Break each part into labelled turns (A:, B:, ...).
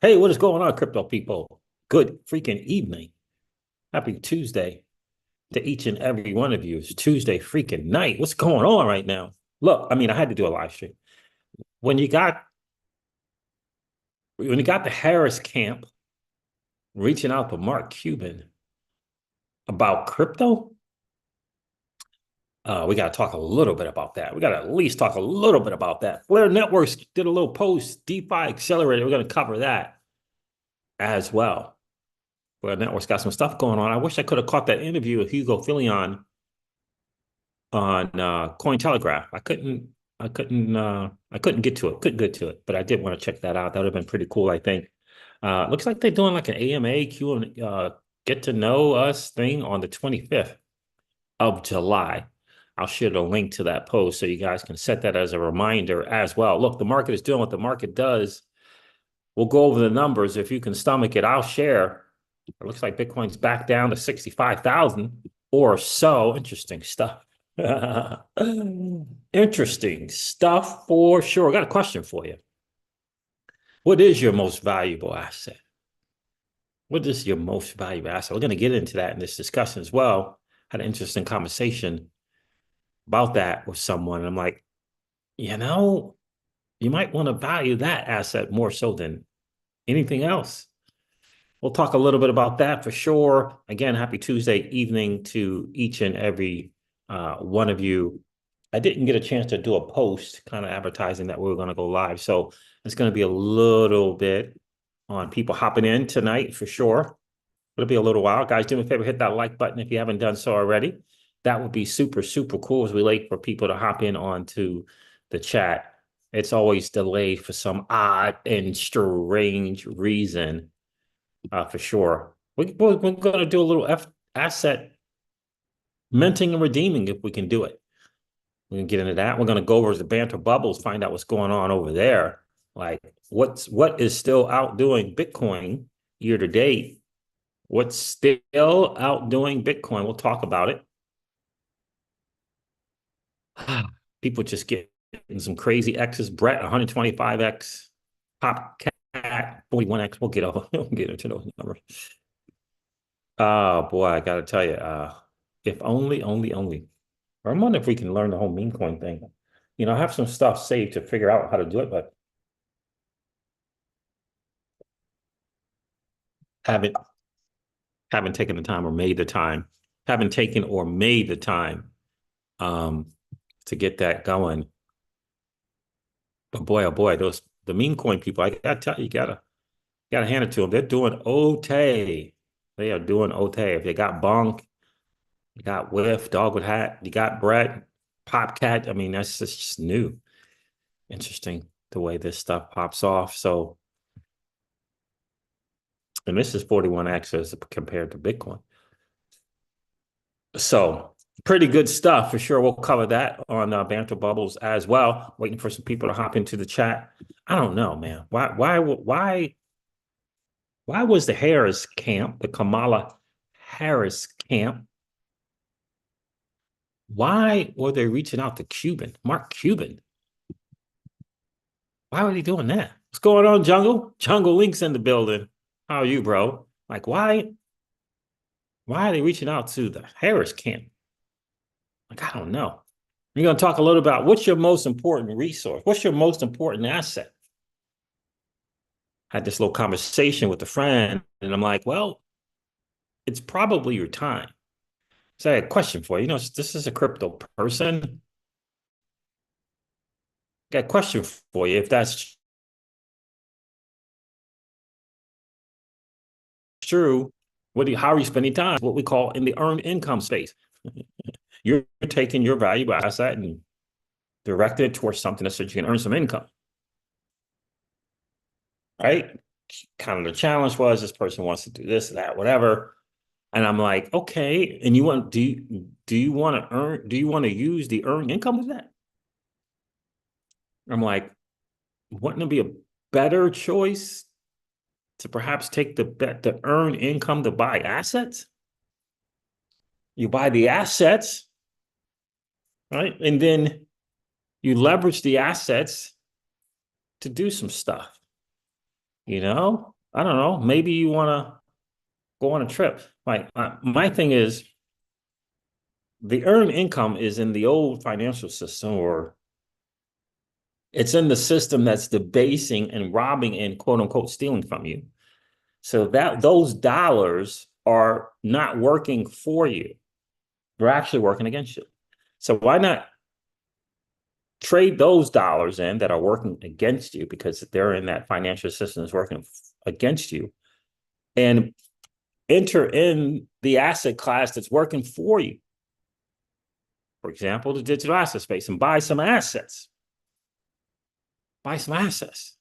A: Hey, what is going on, crypto people? Good freaking evening. Happy Tuesday to each and every one of you. It's Tuesday freaking night. What's going on right now? Look, I mean, I had to do a live stream. When you got when you got the Harris camp reaching out to Mark Cuban about crypto, we got to talk a little bit about that. We got to at least talk a little bit about that. Flare Networks did a little post, DeFi Accelerator. We're going to cover that as well. Well, network's got some stuff going on. I wish I could have caught that interview with Hugo Filion on Cointelegraph. I couldn't get to it. Couldn't get to it, but I did want to check that out. That would have been pretty cool, I think. Looks like they're doing like an AMA Q and get to know us thing on the 25th of July. I'll share the link to that post so you guys can set that as a reminder as well. Look, the market is doing what the market does. We'll go over the numbers. If you can stomach it, I'll share. It looks like Bitcoin's back down to 65,000 or so. Interesting stuff. Interesting stuff for sure. I got a question for you. What is your most valuable asset? What is your most valuable asset? We're going to get into that in this discussion as well. Had an interesting conversation about that with someone. I'm like, you know, you might want to value that asset more so than anything else. We'll talk a little bit about that for sure. Again, happy Tuesday evening to each and every one of you. I didn't get a chance to do a post kind of advertising that we were going to go live. So it's going to be a little bit on people hopping in tonight for sure. It'll be a little while. Guys, do me a favor, hit that like button if you haven't done so already. That would be super, super cool as we wait for people to hop in onto the chat. It's always delayed for some odd and strange reason, for sure. We're going to do a little asset minting and redeeming if we can do it. We can get into that. We're going to go over the banter bubbles, find out what's going on over there. Like what is still outdoing Bitcoin year to date? What's still outdoing Bitcoin? We'll talk about it. People just getting some crazy X's. Brett, 125X. Pop Cat, 41X. We'll get into those numbers. Oh boy, I gotta tell you, if only. Or I'm wondering if we can learn the whole meme coin thing. You know, I have some stuff saved to figure out how to do it, but haven't haven't taken the time or made the time. Haven't taken or made the time um to get that going. But boy, oh boy, those the meme coin people, I gotta tell you, gotta hand it to them. They're doing okay. They are doing okay. If they got Bonk, you got Whiff, Dog with Hat, you got Brett, Popcat. I mean, that's just new. Interesting the way this stuff pops off. So, and this is 41X as compared to Bitcoin. So, pretty good stuff for sure. We'll cover that on Banter Bubbles as well. Waiting for some people to hop into the chat. I don't know, man. Why was the Harris camp, the Kamala Harris camp, why were they reaching out to Cuban, Mark Cuban? Why were they doing that? What's going on, Jungle? Jungle Link's in the building. How are you, bro? Like, why are they reaching out to the Harris camp? Like, I don't know. We're going to talk a little about what's your most important resource? What's your most important asset? I had this little conversation with a friend, and I'm like, well, it's probably your time. So I had a question for you. You know, this is a crypto person. I got a question for you. If that's true, how are you spending time? What we call in the earned income space. You're taking your valuable asset and directing it towards something that so you can earn some income, right? Kind of the challenge was this person wants to do this, that, whatever. And I'm like, okay, and do you want to use the earned income of that? I'm like, wouldn't it be a better choice to perhaps take the earned income to buy assets? You buy the assets, right? And then you leverage the assets to do some stuff. I don't know. Maybe you want to go on a trip. My thing is the earned income is in the old financial system, or it's in the system that's debasing and robbing and quote unquote stealing from you. So that those dollars are not working for you. They're actually working against you. So why not trade those dollars in that are working against you, because they're in that financial system that's working against you, and enter in the asset class that's working for you. For example, the digital asset space, and buy some assets. Buy some assets.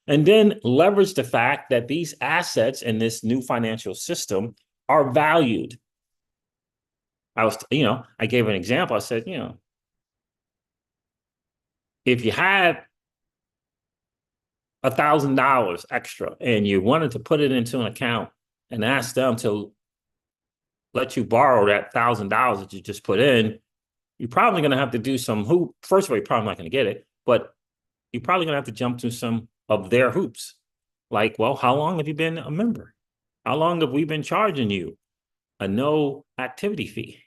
A: And then leverage the fact that these assets in this new financial system are valued. I gave an example. I said, if you had $1,000 extra and you wanted to put it into an account and ask them to let you borrow that $1,000 that you just put in, you're probably going to have to do some hoop. First of all, you're probably not going to get it, but you're probably going to have to jump through some of their hoops. Like, well, how long have you been a member? How long have we been charging you a no activity fee?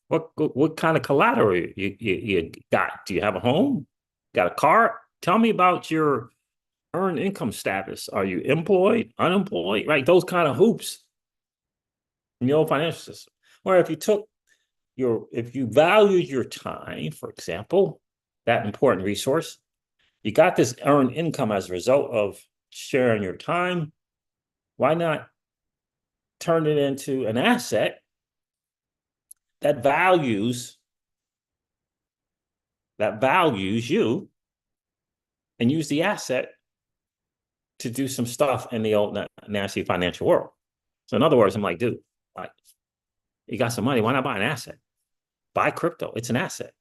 A: What kind of collateral you got? Do you have a home? Got a car? Tell me about your earned income status. Are you employed, unemployed? Right? Those kind of hoops in your financial system. Or if you valued your time, for example, that important resource, you got this earned income as a result of sharing your time. Why not turn it into an asset that values you, and use the asset to do some stuff in the old nasty financial world? So in other words, I'm like, dude, you got some money, why not buy an asset? Buy crypto. It's an asset.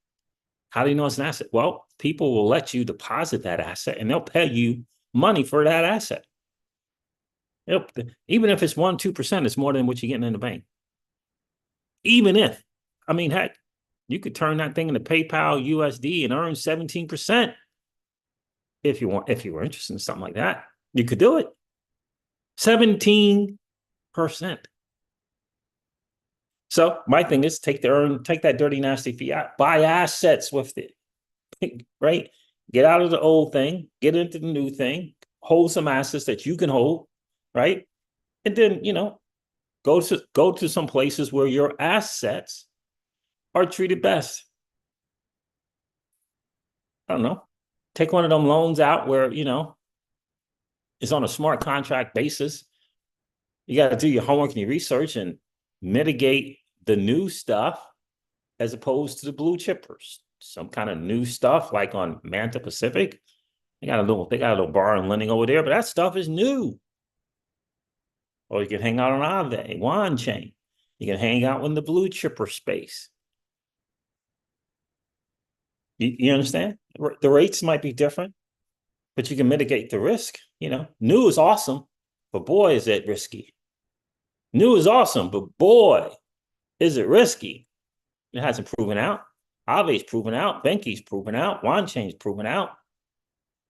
A: How do you know it's an asset? Well, people will let you deposit that asset and they'll pay you money for that asset. Even if it's 1-2%, it's more than what you're getting in the bank. Even if, heck, you could turn that thing into PayPal USD and earn 17% if you were interested in something like that. You could do it. 17%. So my thing is take that dirty, nasty fiat, buy assets with it, right? Get out of the old thing, get into the new thing, hold some assets that you can hold, right? And then, go to some places where your assets are treated best. I don't know. Take one of them loans out where, it's on a smart contract basis. You got to do your homework and your research and mitigate the new stuff as opposed to the blue chippers. Some kind of new stuff like on Manta Pacific. They got a little borrowing and lending over there, but that stuff is new. Or you can hang out on Aave, Wand Chain. You can hang out in the blue chipper space. You understand? The rates might be different, but you can mitigate the risk. New is awesome, but boy, is it risky. New is awesome, but boy, is it risky. It hasn't proven out. Aave's proven out. Benki's proven out. Wand Chain's proven out.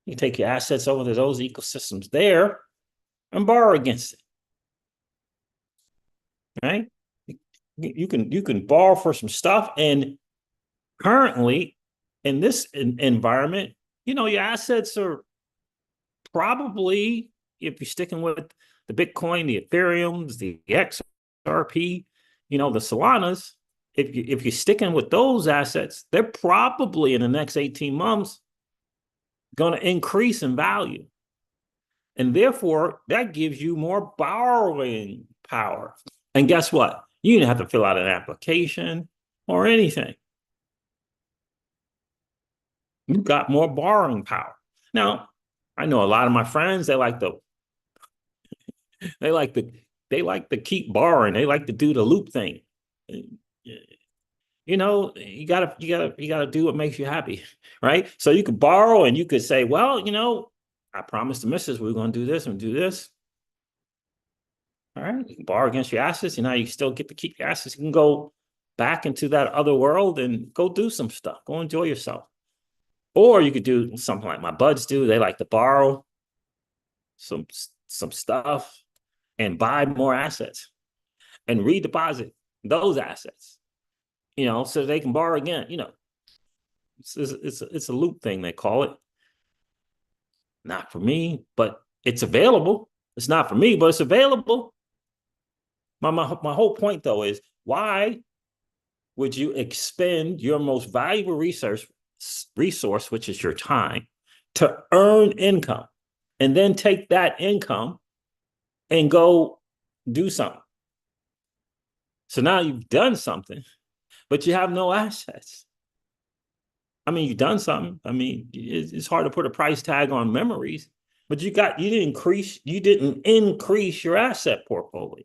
A: You take your assets over to those ecosystems there and borrow against it. Right? You can borrow for some stuff. And currently, in this environment, your assets are probably, if you're sticking with the Bitcoin, the Ethereums, the XRP, the Solanas, if you're sticking with those assets, they're probably in the next 18 months going to increase in value. And therefore, that gives you more borrowing power. And guess what? You didn't have to fill out an application or anything. You got more borrowing power. Now, I know a lot of my friends, they like to keep borrowing. They like to do the loop thing. You gotta do what makes you happy, right? So you could borrow and you could say, well, I promised the missus we're going to do this and do this. All right, you can borrow against your assets. You still get to keep your assets. You can go back into that other world and go do some stuff. Go enjoy yourself. Or you could do something like my buds do. They like to borrow some stuff and buy more assets and redeposit those assets, so they can borrow again. It's a loop thing, they call it. Not for me, but it's available. It's not for me, but it's available. My whole point, though, is why would you expend your most valuable resource, which is your time, to earn income and then take that income and go do something? So now you've done something, but you have no assets. I mean, you've done something. I mean, it's hard to put a price tag on memories, but you didn't increase your asset portfolio.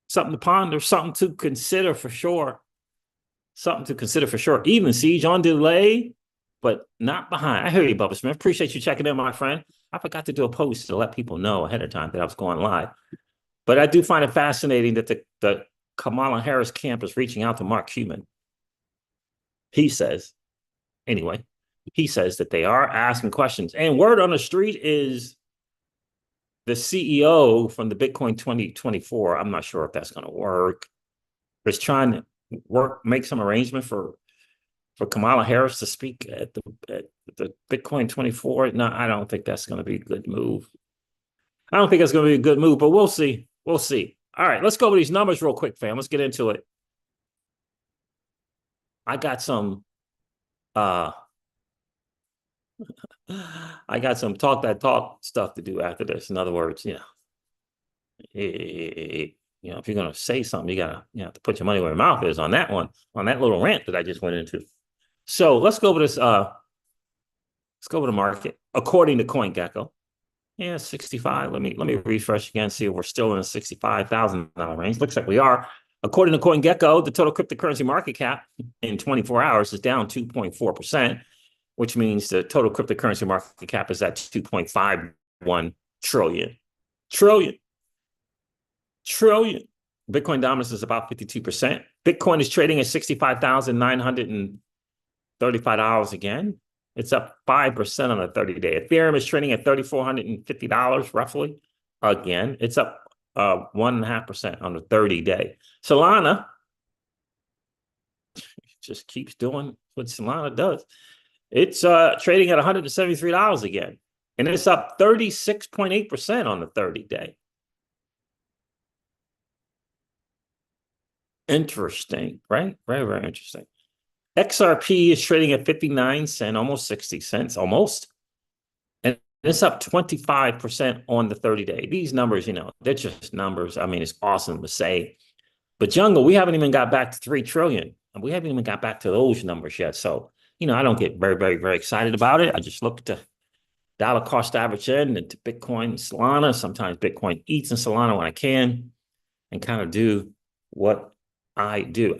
A: Something to ponder, something to consider for sure. Something to consider for sure. Even Siege on delay, but not behind. I hear you, Bubba Smith. Appreciate you checking in, my friend. I forgot to do a post to let people know ahead of time that I was going live. But I do find it fascinating that the Kamala Harris camp is reaching out to Mark Cuban. He says that they are asking questions. And word on the street is the CEO from the Bitcoin 2024, I'm not sure if that's going to work, is trying to make some arrangement for Kamala Harris to speak at the Bitcoin 24. No, I don't think that's going to be a good move. I don't think that's going to be a good move, but we'll see. We'll see. All right, let's go over these numbers real quick, fam. Let's get into it. I got some talk that talk stuff to do after this. In other words, if you're gonna say something, you have to put your money where your mouth is on that one, on that little rant that I just went into. So let's go over this. Let's go over the market according to CoinGecko. Yeah, 65. Let me refresh again, see if we're still in the $65,000 range. Looks like we are. According to CoinGecko, the total cryptocurrency market cap in 24 hours is down 2.4%, which means the total cryptocurrency market cap is at 2.51 trillion. Bitcoin dominance is about 52%. Bitcoin is trading at $65,935 again. It's up 5% on a 30-day. Ethereum is trading at $3,450 roughly. Again, it's up 1.5% on the 30-day. Solana just keeps doing what Solana does. It's trading at $173 again, and it's up 36.8% on the 30-day. Interesting, right? Very, very interesting. XRP is trading at 59 cents, almost 60 cents, almost. And it's up 25% on the 30-day. These numbers, they're just numbers. I mean, it's awesome to say. But Jungle, we haven't even got back to 3 trillion. And we haven't even got back to those numbers yet. So, I don't get very, very, very excited about it. I just look at the dollar cost average in and to Bitcoin and Solana. Sometimes Bitcoin eats in Solana when I can and kind of do what I do.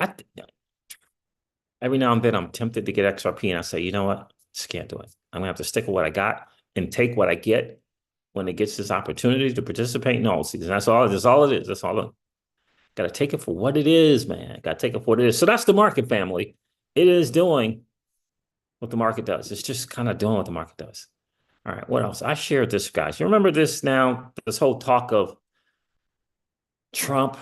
A: Every now and then I'm tempted to get XRP and I say, you know what? Just can't do it. I'm going to have to stick with what I got and take what I get when it gets this opportunity to participate in all seasons. That's all it is. That's all. Got to take it for what it is, man. Got to take it for what it is. So that's the market, family. It is doing what the market does. It's just kind of doing what the market does. All right, what else? I shared this, guys. You remember this now, this whole talk of Trump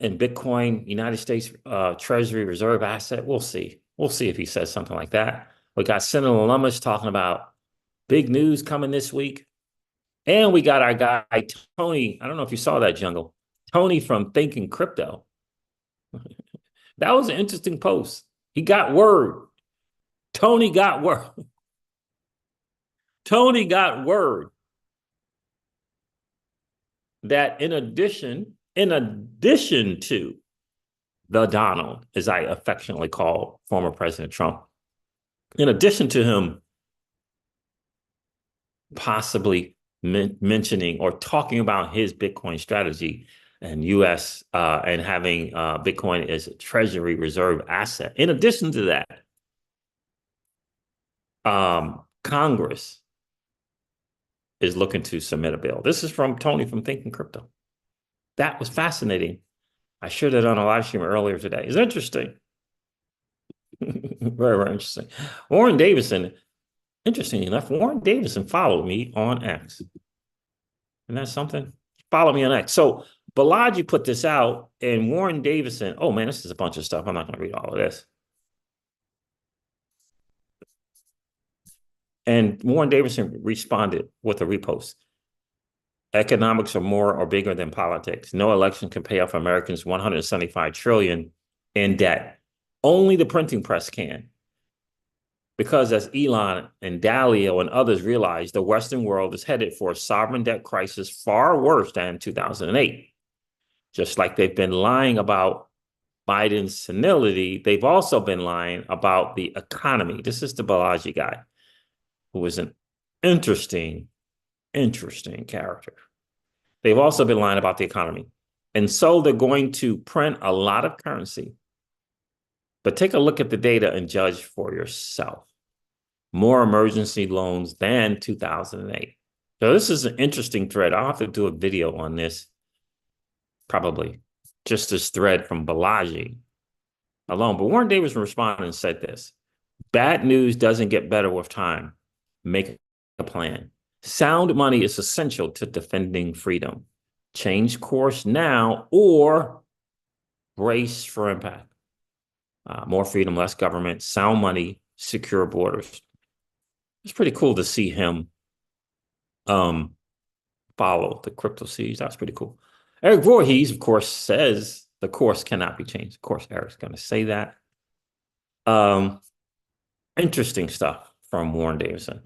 A: and Bitcoin, United States Treasury Reserve asset? We'll see. We'll see if he says something like that. We got Senator Lummis talking about big news coming this week. And we got our guy, Tony. I don't know if you saw that, Jungle. Tony from Thinking Crypto. That was an interesting post. He got word. Tony got word. Tony got word that in addition to the Donald, as I affectionately call former President Trump, in addition to him possibly mentioning or talking about his Bitcoin strategy and U.S. And having Bitcoin as a treasury reserve asset, in addition to that, Congress is looking to submit a bill. This is from Tony from Thinking Crypto. That was fascinating. I shared it on a live stream earlier today. It's interesting. Very, very interesting. Warren Davidson, interesting enough, Warren Davidson followed me on X. And that's something. Follow me on X. So Balaji put this out, and Warren Davidson. Oh man, this is a bunch of stuff. I'm not going to read all of this. And Warren Davidson responded with a repost. Economics are more or bigger than politics. No election can pay off Americans 175 trillion in debt. Only the printing press can. Because as Elon and Dalio and others realize, the Western world is headed for a sovereign debt crisis far worse than 2008. Just like they've been lying about Biden's senility, they've also been lying about the economy. This is the Balaji guy, who is an interesting character. They've also been lying about the economy. And so they're going to print a lot of currency. But take a look at the data and judge for yourself. More emergency loans than 2008. So this is an interesting thread. I'll have to do a video on this, probably. Just this thread from Balaji alone. But Warren Davidson responded and said this: bad news doesn't get better with time. Make a plan. Sound money is essential to defending freedom. Change course now or brace for impact. More freedom, less government, sound money, secure borders. It's pretty cool to see him follow the crypto seeds. That's pretty cool. Eric Voorhees, of course, says the course cannot be changed. Of course, Eric's going to say that. Interesting stuff from Warren Davidson.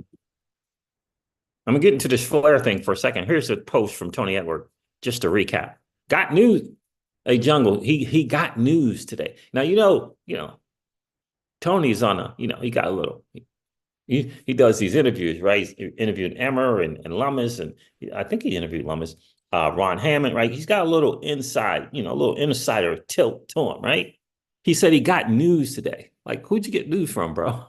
A: I'm going to get into this flare thing for a second. Here's a post from Tony Edward, just to recap. Got news. Hey, Jungle, he got news today. Now, you know, Tony's on a, he got a little, he does these interviews, right? He's interviewed Emmer and Lummis, and I think he interviewed Lummis, Ron Hammond, right? He's got a little inside, a little insider tilt to him, right? He said he got news today. Like, who'd you get news from, bro?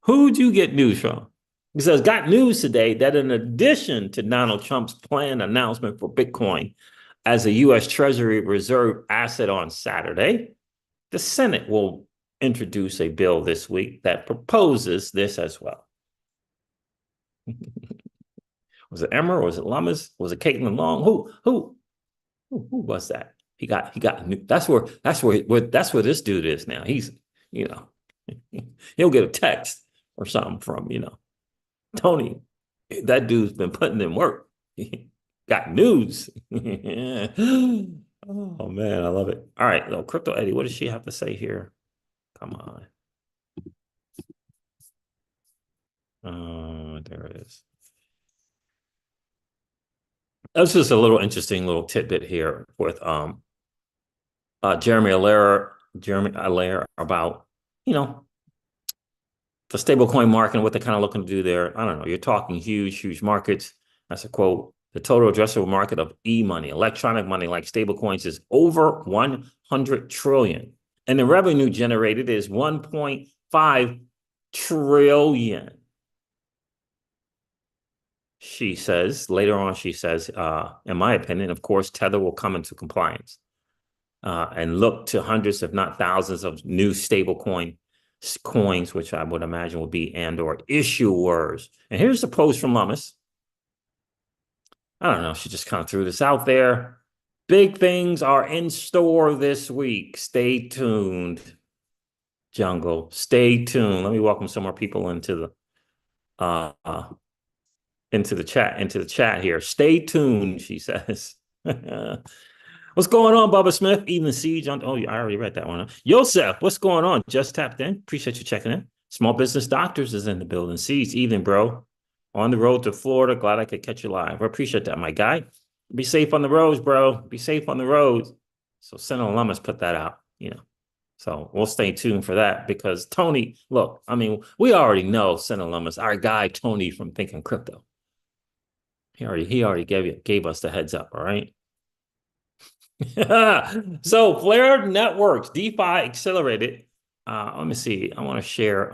A: Who'd you get news from? He says, got news today that in addition to Donald Trump's planned announcement for Bitcoin as a U.S. Treasury reserve asset on Saturday, the Senate will introduce a bill this week that proposes this as well. Was it Emmer? Was it Lummis? Was it Caitlin Long? Who was that? He got that's where this dude is now. He's, he'll get a text or something from, Tony. That dude's been putting in work. Got news. Oh man, I love it. All right, little Crypto Eddie, what does she have to say here? Come on. There it is. This is a little interesting little tidbit here with Jeremy Allaire about, the stablecoin market and what they're kind of looking to do there. I don't know. You're talking huge markets. That's a quote. The total addressable market of e-money, electronic money like stablecoins, is over 100 trillion. And the revenue generated is 1.5 trillion. She says, later on, in my opinion, of course, Tether will come into compliance and look to hundreds, if not thousands, of new stablecoin coins, which I would imagine will be and/or issuers. And here's the post from Lummis. I don't know. She just kind of threw this out there. Big things are in store this week. Stay tuned, Jungle. Stay tuned. Let me welcome some more people into the chat here. Stay tuned, she says. What's going on, Bubba Smith? Even Siege on. Oh, I already read that one. Yosef, what's going on? Just tapped in. Appreciate you checking in. Small Business Doctors is in the building. Siege, evening, bro. On the road to Florida. Glad I could catch you live. I appreciate that, my guy. Be safe on the roads, bro. Be safe on the roads. So Senator Lummis put that out, So we'll stay tuned for that because Tony, look, I mean, we already know Senator Lummis, our guy Tony from Thinking Crypto. He already gave us the heads up, all right? So Flare Networks, DeFi Accelerated. Let me see. I want to share.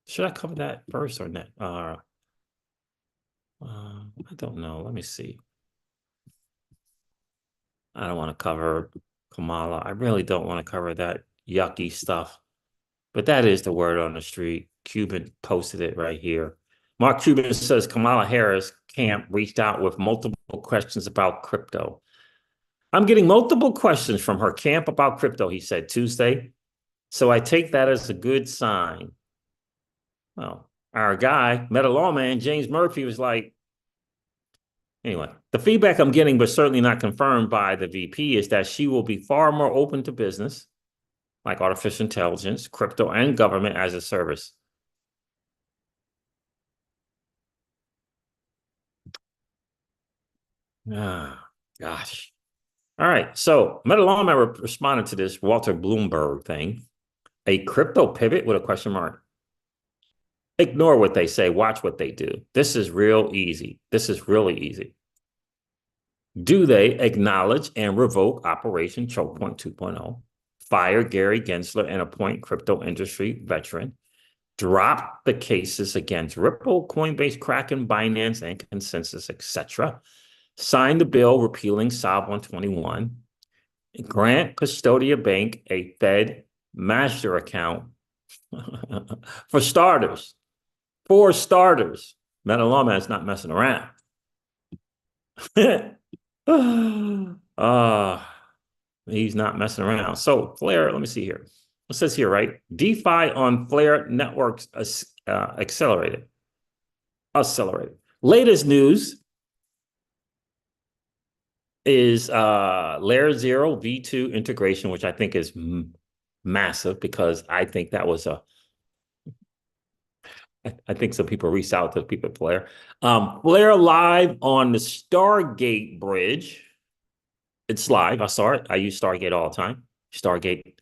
A: Should I cover that first or not? I don't know. Let me see. I don't want to cover Kamala. I really don't want to cover that yucky stuff. But that is the word on the street. Cuban posted it right here. Mark Cuban says Kamala Harris camp reached out with multiple questions about crypto. I'm getting multiple questions from her camp about crypto, he said Tuesday. So I take that as a good sign. Well, our guy, Meta Lawman, James Murphy, was like, anyway, the feedback I'm getting, but certainly not confirmed by the VP, is that she will be far more open to business, like artificial intelligence, crypto, and government as a service. Ah, gosh. All right. So Meta Lawman responded to this Walter Bloomberg thing. A crypto pivot with a question mark. Ignore what they say. Watch what they do. This is real easy. This is really easy. Do they acknowledge and revoke Operation Choke Point 2.0, fire Gary Gensler and appoint crypto industry veteran, drop the cases against Ripple, Coinbase, Kraken, Binance, and Consensus, etc., sign the bill repealing SOB 121, grant Custodia Bank a Fed master account for starters. For starters, Meta Lawman is not messing around. He's not messing around. So Flare, let me see here. It says here, right? DeFi on Flare networks accelerated. Latest news is Layer 0 V2 integration, which I think is massive, because I think that was I think some people reached out to people at Flare. Flare live on the Stargate bridge. It's live. I saw it. I use Stargate all the time. Stargate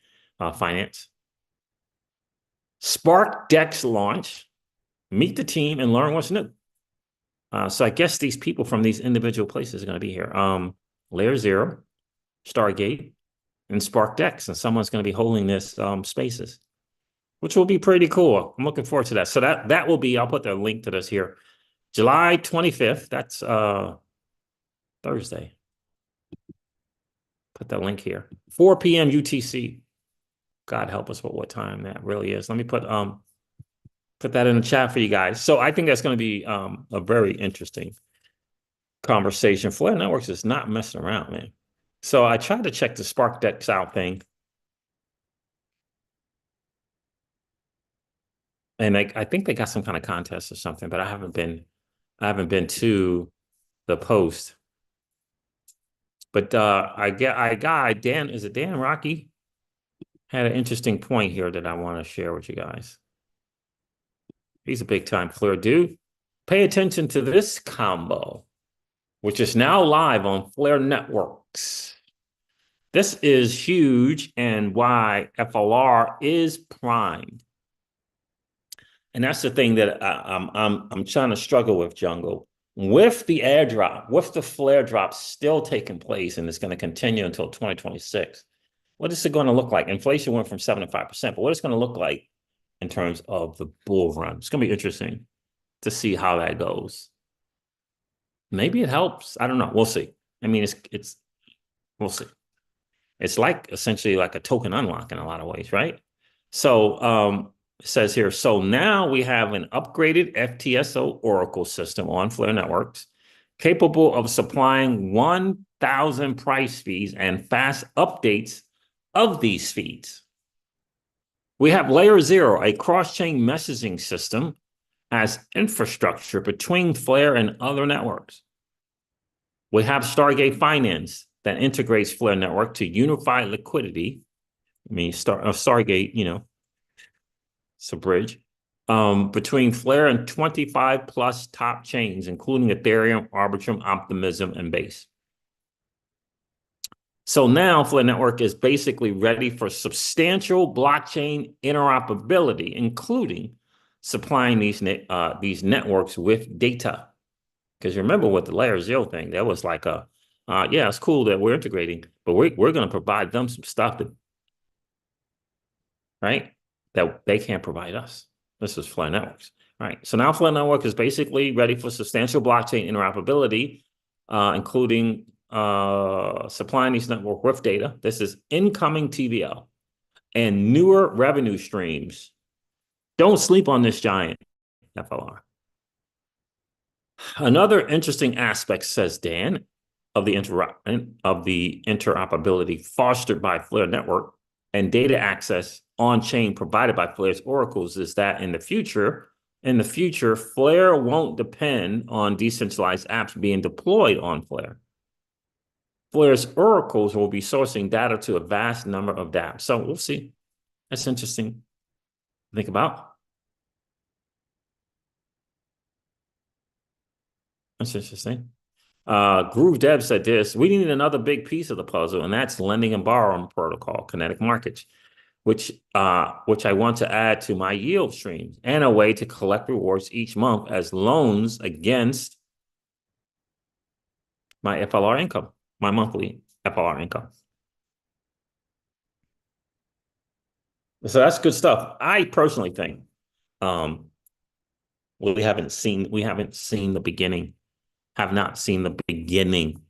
A: Finance. Spark Dex launch. Meet the team and learn what's new. So I guess these people from these individual places are going to be here. Layer 0, Stargate, and Spark Dex. And someone's going to be holding this spaces, which will be pretty cool. I'm looking forward to that. So that will be, I'll put the link to this here. July 25th. That's Thursday. Put that link here. 4 p.m. UTC. God help us with what time that really is. Let me put that in the chat for you guys. So I think that's going to be a very interesting conversation. Flare Networks is not messing around, man. So I tried to check the Spark Dex out thing. And I think they got some kind of contest or something, but I haven't been to the post. But Dan, is it Dan Rocky? Had an interesting point here that I want to share with you guys. He's a big time Flare dude. Pay attention to this combo, which is now live on Flare Networks. This is huge, and why FLR is primed. And that's the thing that I'm trying to struggle with, Jungle. With the airdrop, with the Flare drop still taking place, and it's going to continue until 2026. What is it going to look like? Inflation went from 7 to 5%, but what it's going to look like in terms of the bull run? It's going to be interesting to see how that goes. Maybe it helps. I don't know. We'll see. I mean, we'll see. It's like essentially like a token unlock in a lot of ways, right? So it says here, so now we have an upgraded FTSO Oracle system on Flare Networks capable of supplying 1,000 price feeds and fast updates of these feeds. We have Layer 0, a cross-chain messaging system as infrastructure between Flare and other networks. We have Stargate Finance that integrates Flare Network to unify liquidity. I mean, Stargate, you know, it's a bridge between Flare and 25 plus top chains, including Ethereum, Arbitrum, Optimism, and Base. So now Flare Network is basically ready for substantial blockchain interoperability, including supplying these networks with data. Because remember with the Layer 0 thing, that was like yeah, it's cool that we're integrating, but we're going to provide them some stuff right, that they can't provide us. This is Flare Networks. All right, so now Flare Network is basically ready for substantial blockchain interoperability, including supplying these network with data. This is incoming TVL and newer revenue streams. Don't sleep on this giant, FLR. Another interesting aspect, says Dan, of the interoperability fostered by Flare Network and data access on-chain provided by Flare's oracles is that in the future, Flare won't depend on decentralized apps being deployed on Flare. Flare's oracles will be sourcing data to a vast number of dApps. So we'll see. That's interesting to think about. That's interesting. Groove Dev said this: we need another big piece of the puzzle, and that's lending and borrowing protocol, kinetic markets, which I want to add to my yield streams, and a way to collect rewards each month as loans against my FLR income, my monthly FLR income. So that's good stuff. I personally think we haven't seen the beginning. Have not seen the beginning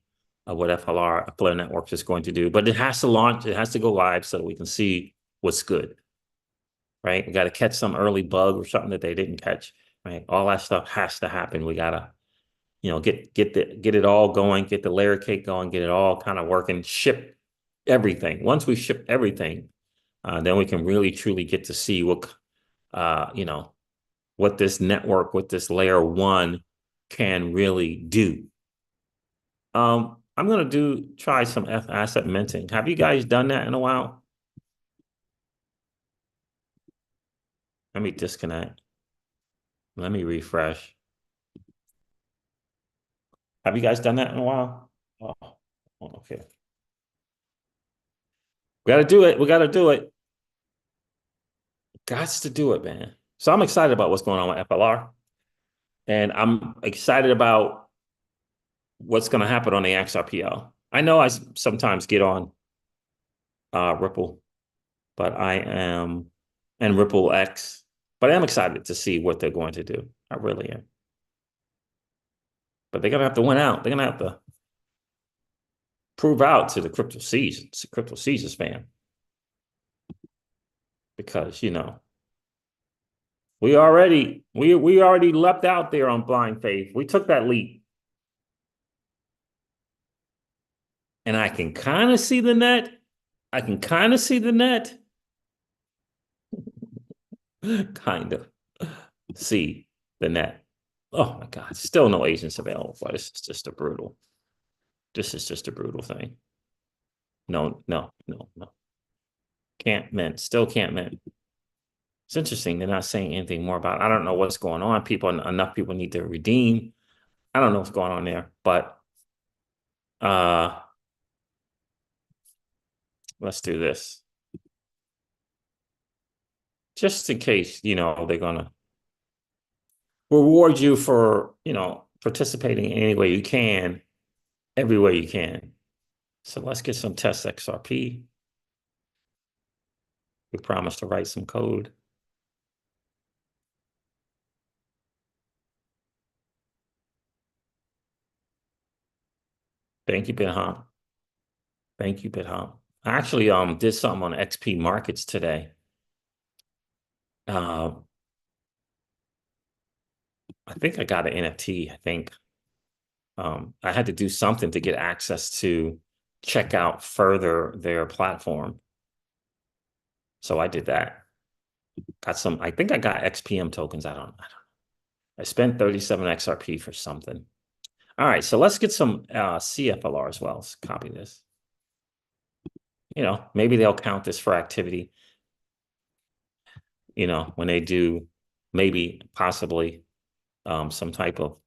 A: of what Flare Networks is going to do, but it has to launch, it has to go live so that we can see what's good, right? We got to catch some early bug or something that they didn't catch, right? All that stuff has to happen. We got to, get it all going, get the layer cake going, get it all kind of working, ship everything. Once we ship everything, then we can really truly get to see what, what this network, what this layer one can really do. I'm going to try some asset minting. Have you guys done that in a while? Let me disconnect. Let me refresh. Have you guys done that in a while? Oh, okay. We got to do it. We got to do it. Gots to do it, man. So I'm excited about what's going on with FLR. And I'm excited about what's going to happen on the XRPL. I know I sometimes get on Ripple, but and Ripple X, but I'm excited to see what they're going to do. I really am. But they're going to have to win out. They're going to have to prove out to the Crypto Caesars fan. Because, we already leapt out there on blind faith. We took that leap. And I can kind of see the net. Kind of see the net. Oh my God. Still no agents available. But this is just a brutal thing. No. Can't mint. Still can't mint. It's interesting. They're not saying anything more about it. I don't know what's going on. Enough people need to redeem. I don't know what's going on there, but let's do this. Just in case, they're gonna reward you for, participating in any way you can, every way you can. So let's get some test XRP. We promised to write some code. Thank you, BitHop. Thank you, BitHop. I actually did something on XP Markets today. I think I got an NFT. I think I had to do something to get access to check out further their platform. So I did that. I think I got XPM tokens. I don't know. I spent 37 XRP for something. All right, so let's get some CFLR as well. Let's copy this. Maybe they'll count this for activity. When they do, maybe possibly some type of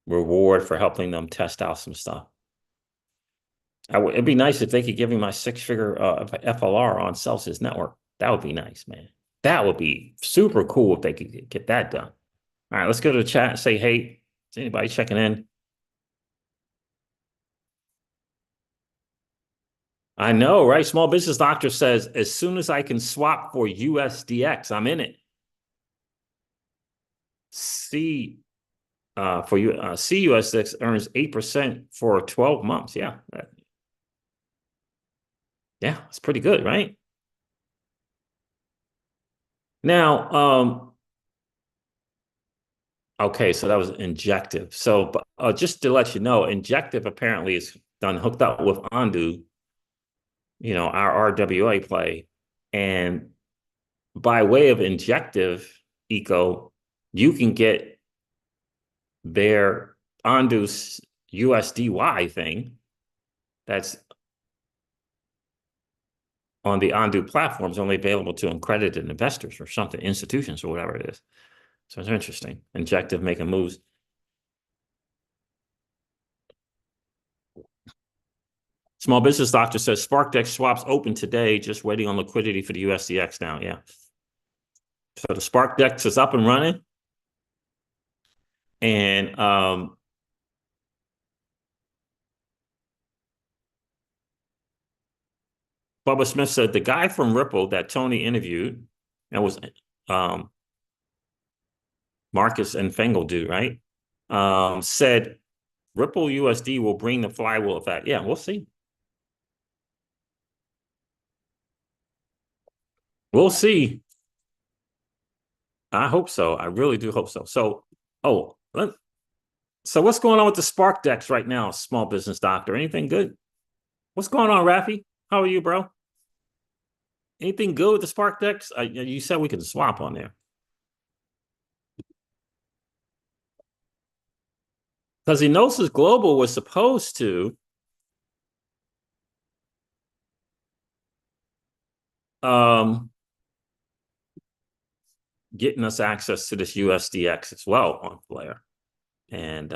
A: reward for helping them test out some stuff. It'd be nice if they could give me my 6-figure FLR on Celsius Network. That would be nice, man. That would be super cool if they could get that done. All right, let's go to the chat and say, hey, is anybody checking in? I know, right? Small Business Doctor says, as soon as I can swap for USDX, I'm in it. CUSDX earns 8% for 12 months. Yeah. Yeah, it's pretty good, right? Now, okay, so that was Injective. So, just to let you know, Injective apparently is done hooked up with Andu, our RWA play. And by way of Injective Eco, you can get their Andu's USDY thing that's on the Andu platforms only available to accredited investors or something, institutions or whatever it is. So it's interesting. Injective making moves. Small business doctor says SparkDex swaps open today, just waiting on liquidity for the USDX now. Yeah. So the SparkDex is up and running. And Bubba Smith said the guy from Ripple that Tony interviewed, that was Marcus and Fengel dude, right? Said Ripple USD will bring the flywheel effect. Yeah, we'll see. We'll see. I hope so. I really do hope so. So, so what's going on with the Spark Dex right now, small business doctor? Anything good? What's going on, Rafi? How are you, bro? Anything good with the Spark Dex? You said we could swap on there. Because Enosis Global was supposed to getting us access to this USDX as well on Flare. And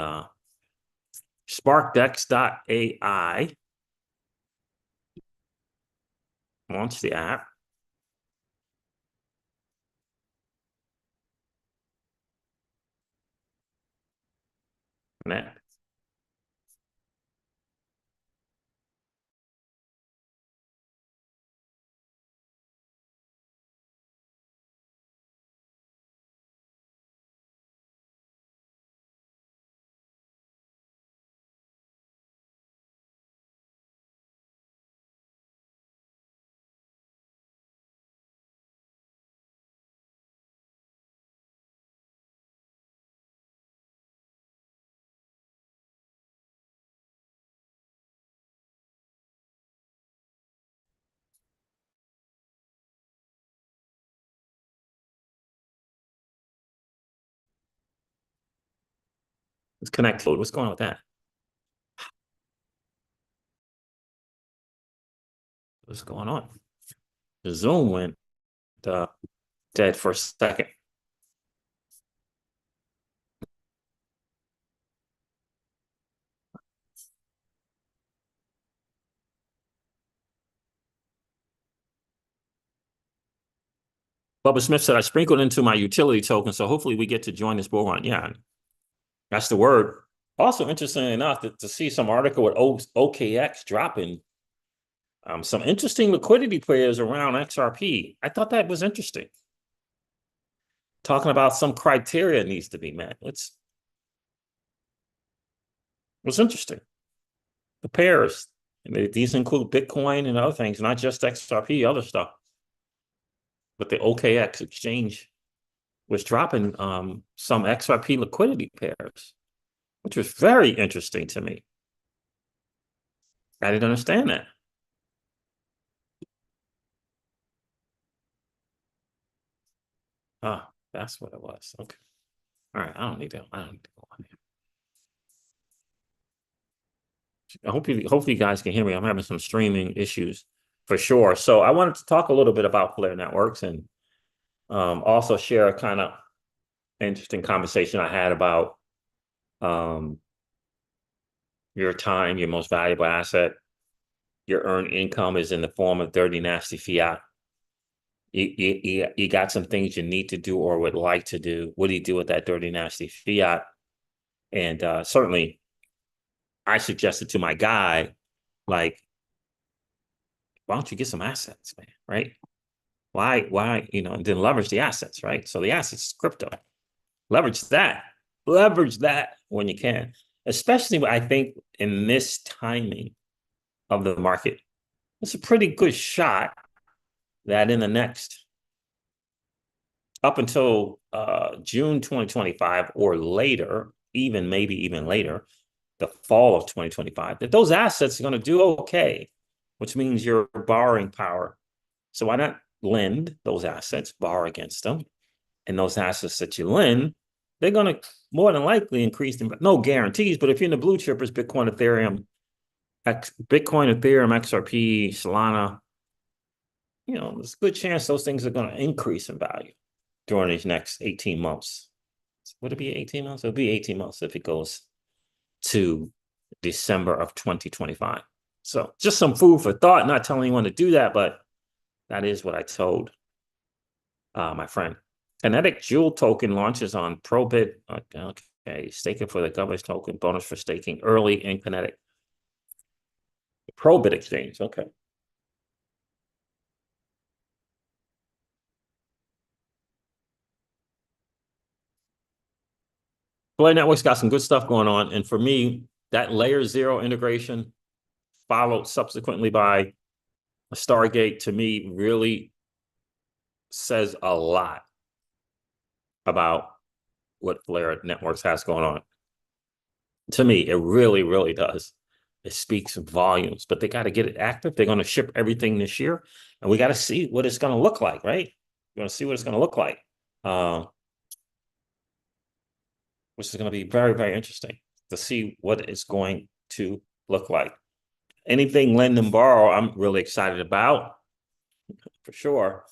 A: SparkDex.ai launched the app. Connect. It's connected. What's going on with that? What's going on? The Zoom went dead for a second. Bubba Smith said, I sprinkled into my utility token, so hopefully we get to join this bull run. Yeah, that's the word. Also, interesting enough, to see some article with OKX dropping some interesting liquidity players around XRP. I thought that was interesting. Talking about some criteria needs to be met. What's interesting. The pairs. And these include Bitcoin and other things, not just XRP, other stuff. But the OKX exchange was dropping some XRP liquidity pairs, which was very interesting to me. I didn't understand that. Ah, that's what it was. Okay. All right. I don't need to go on here. Hopefully you guys can hear me. I'm having some streaming issues for sure. So I wanted to talk a little bit about Flare Networks and also share a kind of interesting conversation I had about your time, your most valuable asset. Your earned income is in the form of dirty, nasty fiat. You got some things you need to do or would like to do. What do you do with that dirty, nasty fiat? And certainly, I suggested to my guy, like, why don't you get some assets, man? Right? Why, and then leverage the assets, right? So the assets is crypto. Leverage that. Leverage that when you can. Especially, I think, in this timing of the market. It's a pretty good shot that in the next up until June 2025 or later, even maybe even later, the fall of 2025, that those assets are going to do okay, which means your borrowing power. So why not lend those assets, borrow against them, and those assets that you lend, they're going to more than likely increase them. No guarantees, but if you're in the blue chippers, Bitcoin, Ethereum, XRP, Solana, there's a good chance those things are going to increase in value during these next 18 months. Would it be 18 months? It'll be 18 months if it goes to December of 2025. So just some food for thought. Not telling anyone to do that, but that is what I told my friend. Kinetic Jewel token launches on Probit. Okay, staking for the government's token, bonus for staking early in Kinetic. Probit exchange, okay. Play Network's got some good stuff going on. And for me, that layer 0 integration followed subsequently by a Stargate, to me, really says a lot about what Flare Networks has going on. To me, it really, really does. It speaks volumes, but they got to get it active. They're going to ship everything this year, and we got to see what it's going to look like, right? We're going to see what it's going to look like, which is going to be very, very interesting to see what it's going to look like. Anything lend and borrow, I'm really excited about, for sure.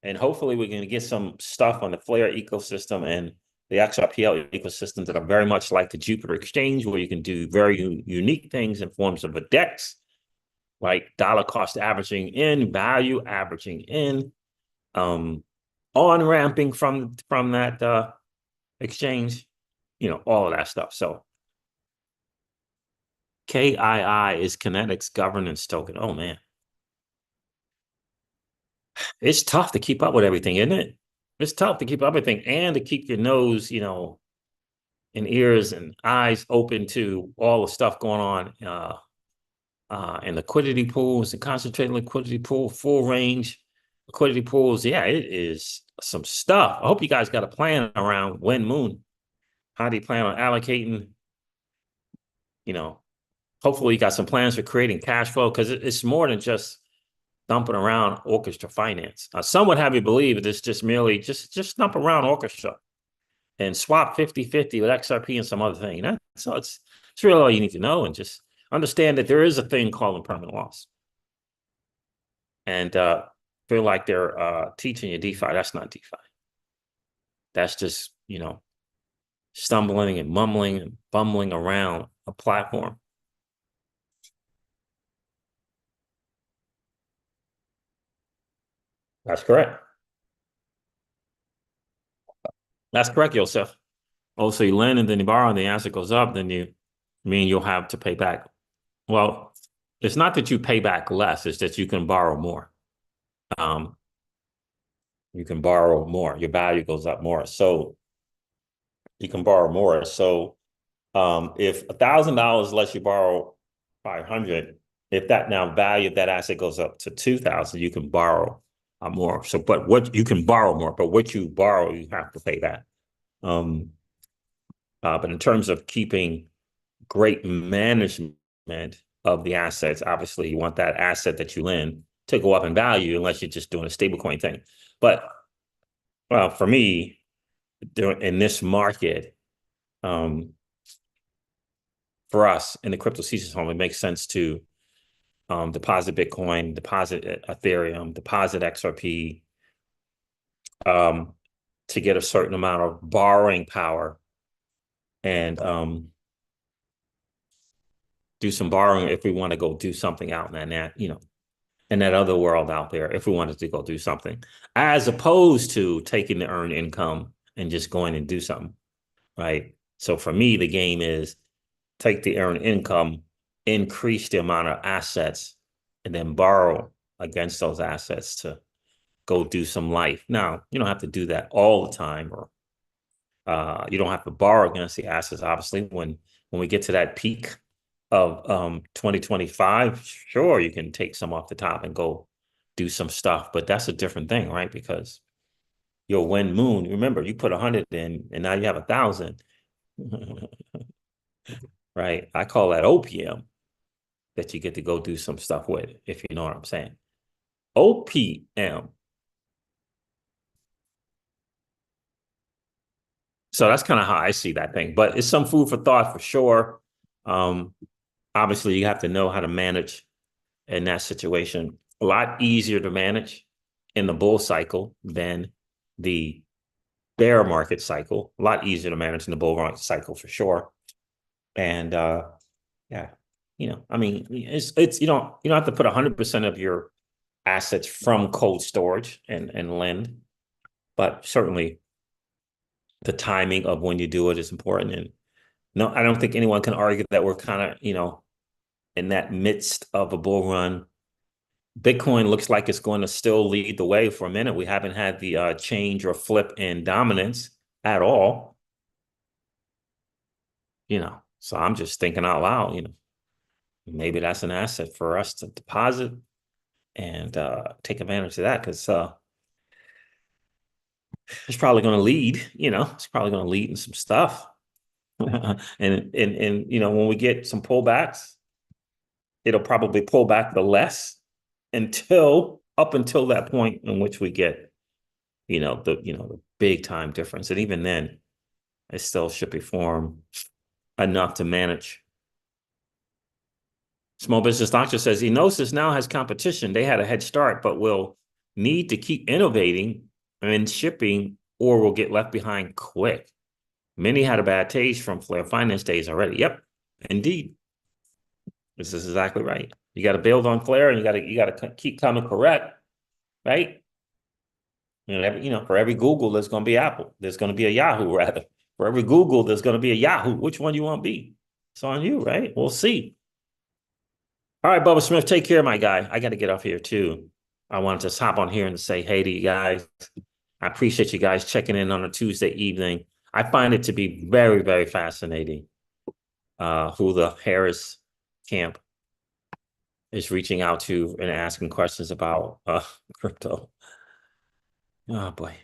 A: And hopefully we're going to get some stuff on the Flare ecosystem and the XRPL ecosystem that are very much like the Jupiter Exchange, where you can do very unique things in forms of a DEX, like dollar cost averaging in, value averaging in, on-ramping from that exchange, all of that stuff. So KII is Kinetic's governance token. Oh, man. It's tough to keep up with everything, isn't it? It's tough to keep up with everything and to keep your nose, and ears and eyes open to all the stuff going on in liquidity pools and concentrated liquidity pool, full range liquidity pools. Yeah, it is some stuff. I hope you guys got a plan around when Moon. How do you plan on allocating? Hopefully you got some plans for creating cash flow, because it's more than just dumping around orchestra finance. Some would have you believe it's just merely just dump around orchestra and swap 50-50 with XRP and some other thing. So it's really all you need to know, and just understand that there is a thing called impermanent loss. And feel like they're teaching you DeFi. That's not DeFi. That's just, stumbling and mumbling and bumbling around a platform. That's correct. That's correct, Joseph. Oh, so you lend and then you borrow and the asset goes up, then you'll have to pay back. Well, it's not that you pay back less, it's that you can borrow more. You can borrow more. Your value goes up more. So you can borrow more. So if $1,000 lets you borrow 500, if that now value of that asset goes up to 2,000, you can borrow more. So, but what you can borrow more, but what you borrow, you have to pay that. But in terms of keeping great management of the assets, obviously you want that asset that you lend to go up in value, unless you're just doing a stablecoin thing. But well, for me, in this market, for us in the crypto thesis home, it makes sense to deposit Bitcoin, deposit Ethereum, deposit XRP, to get a certain amount of borrowing power, and do some borrowing if we want to go do something out in that other world out there, if we wanted to go do something, as opposed to taking the earned income and just going and do something, right? So for me, the game is take the earned income, increase the amount of assets, and then borrow against those assets to go do some life. Now, you don't have to do that all the time, or you don't have to borrow against the assets. Obviously, when we get to that peak of 2025, sure, you can take some off the top and go do some stuff, but that's a different thing, right? Because Your win moon. Remember, you put 100 in and now you have 1,000. Right? I call that OPM that you get to go do some stuff with, if you know what I'm saying. OPM. So that's kind of how I see that thing. But it's some food for thought for sure. Um, Obviously, you have to know how to manage in that situation. A lot easier to manage in the bull cycle than the bear market cycle. A lot easier to manage in the bull market cycle for sure. And yeah, I mean, it's you don't have to put 100% of your assets from cold storage and lend, but certainly the timing of when you do it is important. And no, I don't think anyone can argue that we're kind of, in that midst of a bull run. Bitcoin looks like it's going to still lead the way for a minute. We haven't had the change or flip in dominance at all, So I'm just thinking out loud, maybe that's an asset for us to deposit and take advantage of that because it's probably going to lead, it's probably going to lead in some stuff. And when we get some pullbacks, it'll probably pull back the less until that point in which we get, the big time difference. And even then, it still should perform enough to manage. Small Business Doctor says Enosis now has competition. They had a head start, but will need to keep innovating and shipping or will get left behind quick. Many had a bad taste from Flare Finance days already. Yep, indeed. This is exactly right. You got to build on Flare and you got to keep coming correct, right? For every Google, there's going to be Apple. There's going to be a Yahoo, rather. For every Google, there's going to be a Yahoo. Which one you want to be? It's on you, right? We'll see. All right, Bubba Smith, take care, my guy. I got to get off here too. I wanted to just hop on here and say hey to you guys. I appreciate you guys checking in on a Tuesday evening. I find it to be very, very fascinating who the Harris camp is reaching out to and asking questions about crypto. Oh, boy.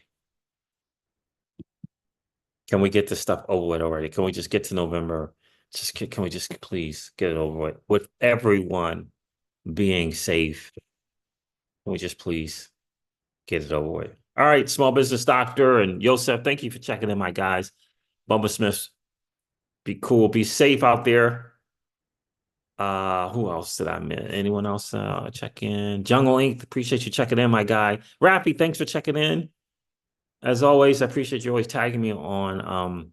A: Can we get this stuff over with already? Can we just get to November? Can we just please get it over with everyone being safe? Can we just please get it over with? All right, Small Business Doctor and Yosef, thank you for checking in, my guys. Bumba Smiths, be cool, be safe out there. Who else did I miss? Anyone else check in? Jungle Inc., appreciate you checking in, my guy. Rafi, thanks for checking in. As always, I appreciate you always tagging me on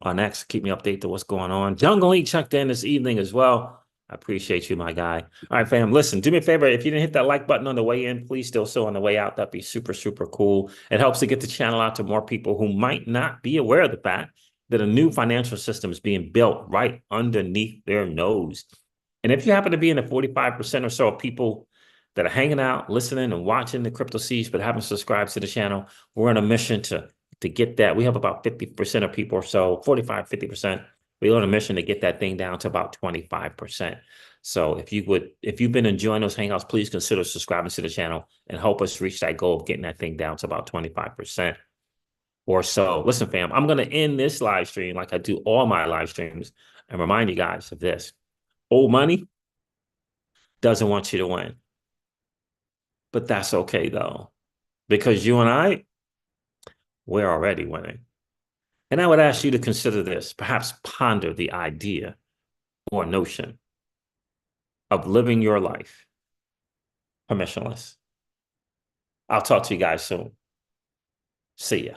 A: X. Keep me updated to what's going on. Jungle Inc. checked in this evening as well. I appreciate you, my guy. All right, fam. Listen, do me a favor. If you didn't hit that like button on the way in, please still so on the way out. That'd be super, super cool. It helps to get the channel out to more people who might not be aware of the fact that a new financial system is being built right underneath their nose. And if you happen to be in the 45% or so of people that are hanging out, listening and watching the Crypto Seeds, but haven't subscribed to the channel, we're on a mission to get that. We have about 50% of people or so, 45, 50%. We're on a mission to get that thing down to about 25%. So if you've been enjoying those hangouts, please consider subscribing to the channel and help us reach that goal of getting that thing down to about 25% or so. Listen, fam, I'm going to end this live stream like I do all my live streams and remind you guys of this. Old money doesn't want you to win. But that's okay, though, because you and I, we're already winning. And I would ask you to consider this, perhaps ponder the idea or notion of living your life permissionless. I'll talk to you guys soon. See ya.